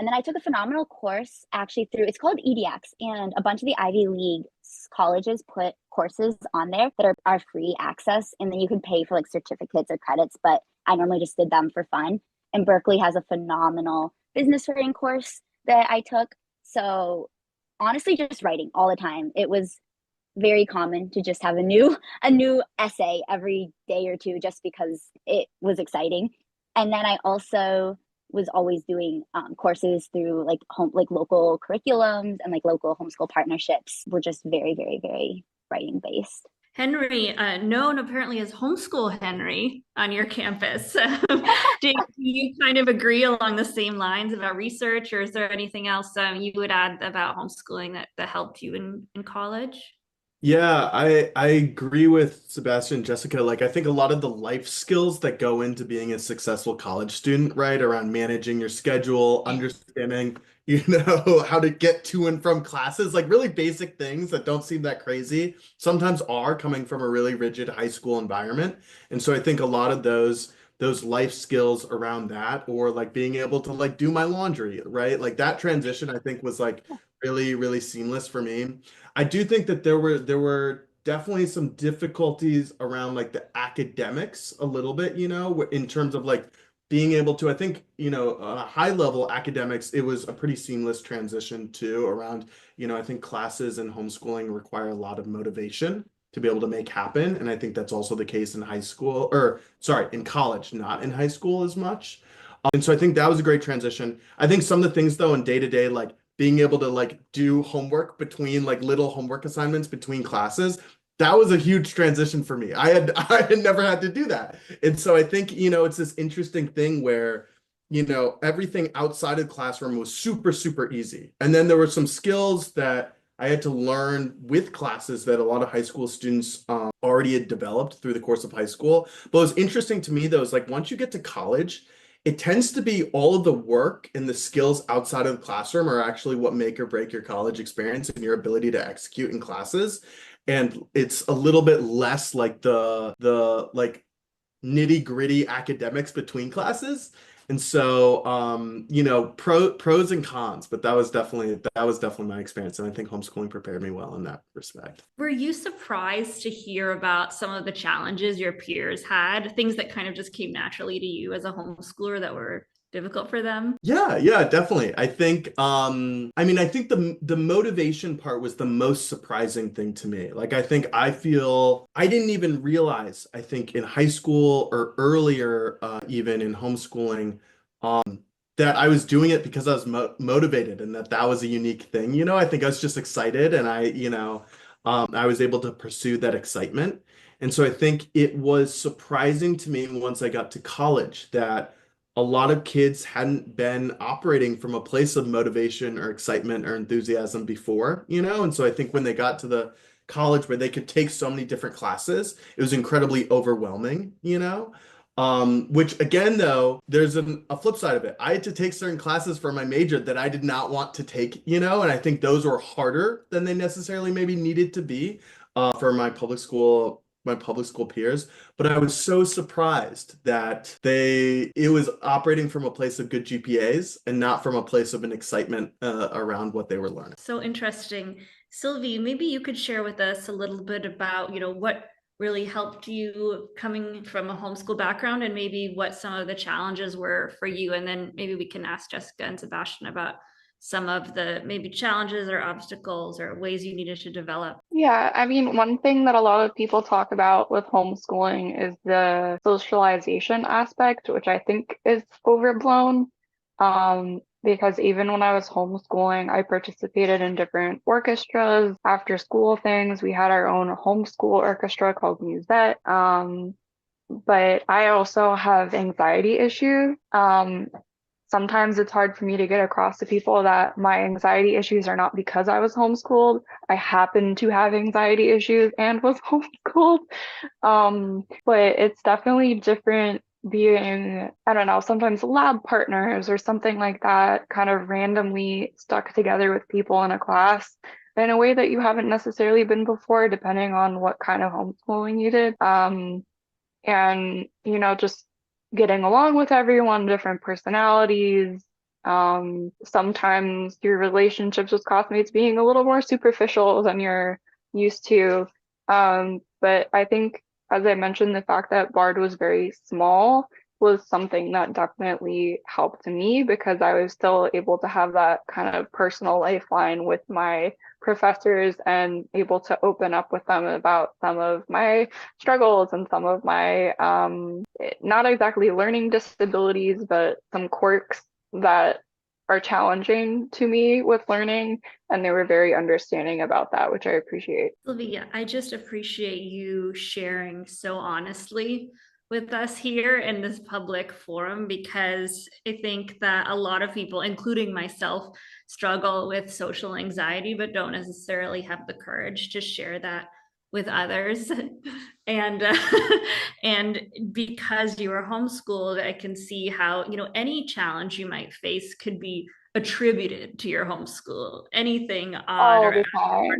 And then I took a phenomenal course actually through, it's called EDX, and a bunch of the Ivy League colleges put courses on there that are free access. And then you can pay for like certificates or credits, but I normally just did them for fun. And Berkeley has a phenomenal business writing course that I took. So honestly, just writing all the time. It was very common to just have a new essay every day or two just because it was exciting. And then I also was always doing courses through like local curriculums and like local homeschool partnerships were just very, very, very writing based. Henry, known apparently as Homeschool Henry on your campus. Do you kind of agree along the same lines about research, or is there anything else you would add about homeschooling that helped you in college? Yeah, I agree with Sebastian and Jessica. Like, I think a lot of the life skills that go into being a successful college student, right, around managing your schedule, understanding, how to get to and from classes, like really basic things that don't seem that crazy, sometimes are coming from a really rigid high school environment. And so I think a lot of those life skills around that, or like being able to like do my laundry, right? Like that transition, I think was like really, really seamless for me. I do think that there were definitely some difficulties around like the academics a little bit, in terms of like being able to, I think, high level academics, it was a pretty seamless transition too around, I think classes and homeschooling require a lot of motivation to be able to make happen. And I think that's also the case in high school, or sorry, in college, not in high school as much. And so I think that was a great transition. I think some of the things though in day to day, like being able to like do homework between like little homework assignments between classes, that was a huge transition for me. I had never had to do that. And so I think, it's this interesting thing where, everything outside of the classroom was super, super easy. And then there were some skills that I had to learn with classes that a lot of high school students already had developed through the course of high school. But what was interesting to me though is like once you get to college, it tends to be all of the work and the skills outside of the classroom are actually what make or break your college experience and your ability to execute in classes. And it's a little bit less like the like nitty gritty academics between classes. And so, pros and cons, but that was definitely my experience, and I think homeschooling prepared me well in that respect. Were you surprised to hear about some of the challenges your peers had, things that kind of just came naturally to you as a homeschooler that were difficult for them? Yeah, yeah, definitely. I think I think the motivation part was the most surprising thing to me. Like I feel I didn't even realize, I think in high school or earlier even in homeschooling that I was doing it because I was motivated and that was a unique thing. I think I was just excited and I was able to pursue that excitement. And so I think it was surprising to me once I got to college that a lot of kids hadn't been operating from a place of motivation or excitement or enthusiasm before, And so I think when they got to the college where they could take so many different classes, it was incredibly overwhelming. Which again, though, there's a flip side of it. I had to take certain classes for my major that I did not want to take, and I think those were harder than they necessarily maybe needed to be for my public school peers. But I was so surprised that it was operating from a place of good GPAs and not from a place of an excitement around what they were learning. So interesting. Sylvie, maybe you could share with us a little bit about, what really helped you coming from a homeschool background and maybe what some of the challenges were for you. And then maybe we can ask Jessica and Sebastian about some of the maybe challenges or obstacles or ways you needed to develop. Yeah, I mean, one thing that a lot of people talk about with homeschooling is the socialization aspect, which I think is overblown. Because even when I was homeschooling, I participated in different orchestras, after school things. We had our own homeschool orchestra called Musette. But I also have anxiety issues. Sometimes it's hard for me to get across to people that my anxiety issues are not because I was homeschooled. I happen to have anxiety issues and was homeschooled. But it's definitely different being, I don't know, sometimes lab partners or something like that, kind of randomly stuck together with people in a class in a way that you haven't necessarily been before, depending on what kind of homeschooling you did. And just getting along with everyone, different personalities, Sometimes your relationships with classmates being a little more superficial than you're used to. But I think, as I mentioned, the fact that Bard was very small was something that definitely helped me because I was still able to have that kind of personal lifeline with my professors and able to open up with them about some of my struggles and some of my not exactly learning disabilities, but some quirks that are challenging to me with learning. And they were very understanding about that, which I appreciate. Sylvia, I just appreciate you sharing so honestly with us here in this public forum because I think that a lot of people, including myself, struggle with social anxiety, but don't necessarily have the courage to share that with others. and and because you are homeschooled, I can see how, you know, any challenge you might face could be attributed to your homeschool. Anything odd All or the time.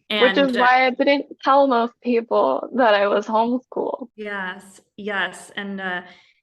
Which is and why I didn't tell most people that I was homeschooled. yes, yes. And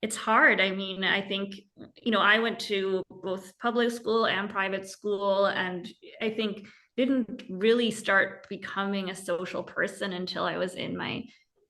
it's hard. I mean, I think, you know, I went to both public school and private school, and I think didn't really start becoming a social person until I was in my,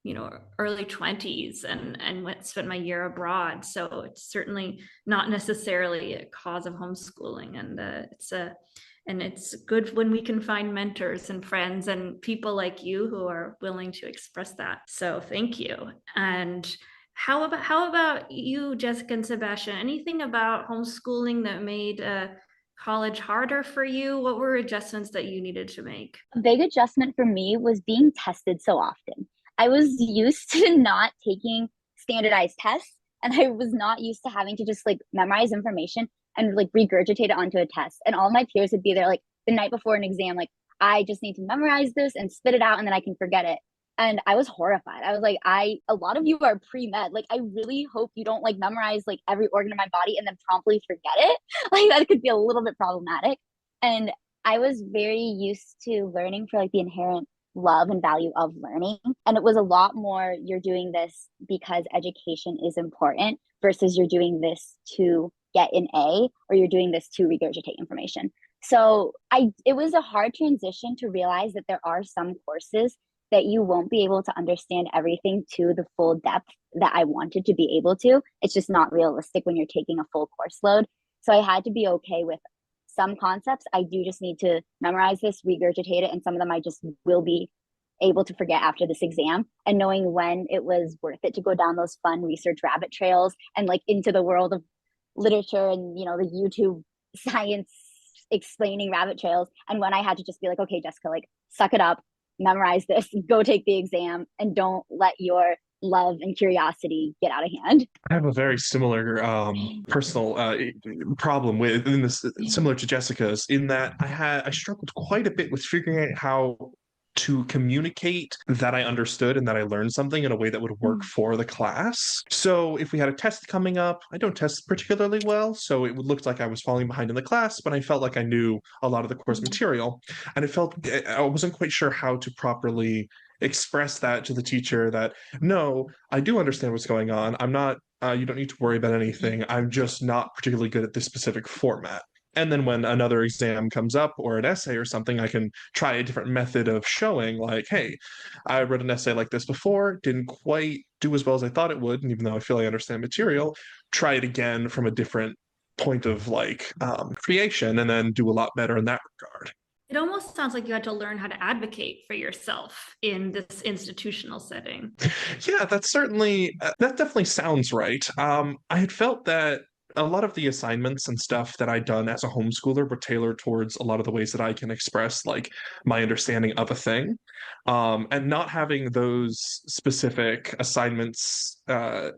you know, early 20s and spent my year abroad. So it's certainly not necessarily a cause of homeschooling. And it's good when we can find mentors and friends and people like you who are willing to express that. So thank you. And how about you, Jessica and Sebastian? Anything about homeschooling that made college harder for you? What were adjustments that you needed to make? A big adjustment for me was being tested so often. I was used to not taking standardized tests, and I was not used to having to just like memorize information and like regurgitate it onto a test. And all my peers would be there like the night before an exam, like, I just need to memorize this and spit it out and then I can forget it. And I was horrified. I was like, a lot of you are pre-med. Like, I really hope you don't like memorize like every organ in my body and then promptly forget it. Like, that could be a little bit problematic. And I was very used to learning for like the inherent love and value of learning. And it was a lot more, you're doing this because education is important versus you're doing this to get an A or you're doing this to regurgitate information. So it was a hard transition to realize that there are some courses that you won't be able to understand everything to the full depth that I wanted to be able to. It's just not realistic when you're taking a full course load. So I had to be okay with some concepts. I do just need to memorize this, regurgitate it, and some of them I just will be able to forget after this exam. And knowing when it was worth it to go down those fun research rabbit trails and like into the world of literature and, you know, the YouTube science explaining rabbit trails, and when I had to just be like, okay, Jessica, like, suck it up, memorize this, go take the exam, and don't let your love and curiosity get out of hand. I have a very similar personal problem with in this, similar to Jessica's, in that I struggled quite a bit with figuring out how to communicate that I understood and that I learned something in a way that would work for the class. So if we had a test coming up, I don't test particularly well, so it would look like I was falling behind in the class, but I felt like I knew a lot of the course material, and I wasn't quite sure how to properly express that to the teacher that no, I do understand what's going on. I'm not, you don't need to worry about anything. I'm just not particularly good at this specific format. And then when another exam comes up or an essay or something, I can try a different method of showing, like, hey, I read an essay like this before, didn't quite do as well as I thought it would. And even though I feel I understand material, try it again from a different point of like creation and then do a lot better in that regard. It almost sounds like you had to learn how to advocate for yourself in this institutional setting. Yeah, that definitely sounds right. I had felt that a lot of the assignments and stuff that I'd done as a homeschooler were tailored towards a lot of the ways that I can express like my understanding of a thing. And not having those specific assignments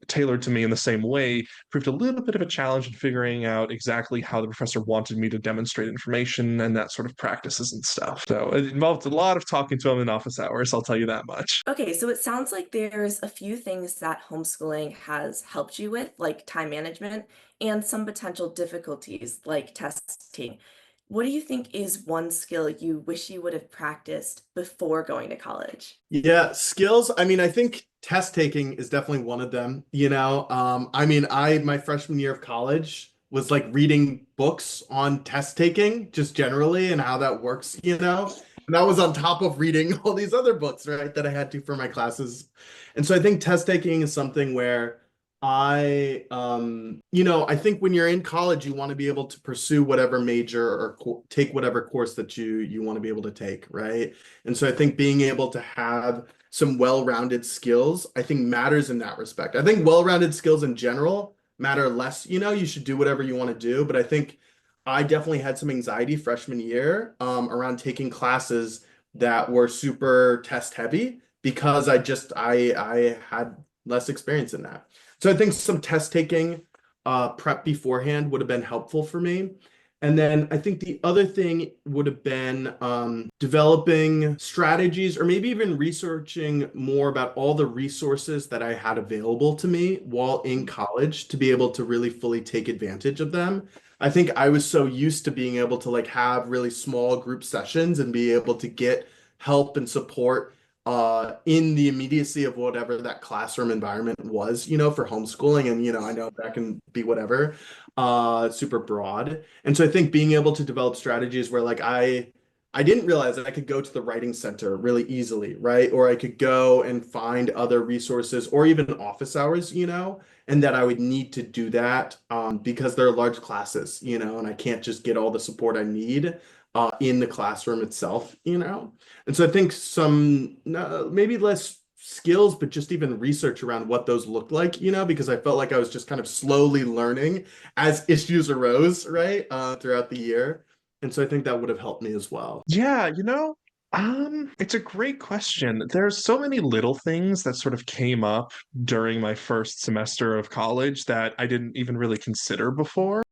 tailored to me in the same way proved a little bit of a challenge in figuring out exactly how the professor wanted me to demonstrate information and that sort of practices and stuff. So it involved a lot of talking to him in office hours, I'll tell you that much. Okay, so it sounds like there's a few things that homeschooling has helped you with, like time management, and some potential difficulties, like testing. What do you think is one skill you wish you would have practiced before going to college? Yeah, skills. I mean, I think test taking is definitely one of them, you know. I mean, my freshman year of college was like reading books on test taking just generally and how that works, you know? And that was on top of reading all these other books, right, that I had to for my classes. And so I think test taking is something where I think when you're in college, you want to be able to pursue whatever major or take whatever course that you want to be able to take, right? And so I think being able to have some well-rounded skills, I think matters in that respect. I think well-rounded skills in general matter less, you should do whatever you want to do, but I think I definitely had some anxiety freshman year around taking classes that were super test heavy because I had less experience in that. So I think some test taking prep beforehand would have been helpful for me. And then I think the other thing would have been developing strategies or maybe even researching more about all the resources that I had available to me while in college to be able to really fully take advantage of them. I think I was so used to being able to like have really small group sessions and be able to get help and support in the immediacy of whatever that classroom environment was, for homeschooling. And, I know that can be whatever, super broad. And so I think being able to develop strategies where like I didn't realize that I could go to the writing center really easily, right? Or I could go and find other resources or even office hours, and that I would need to do that because they're large classes, and I can't just get all the support I need in the classroom itself, And so I think some maybe less skills, but just even research around what those look like, because I felt like I was just kind of slowly learning as issues arose, right, throughout the year. And so I think that would have helped me as well. Yeah, it's a great question. There's so many little things that sort of came up during my first semester of college that I didn't even really consider before.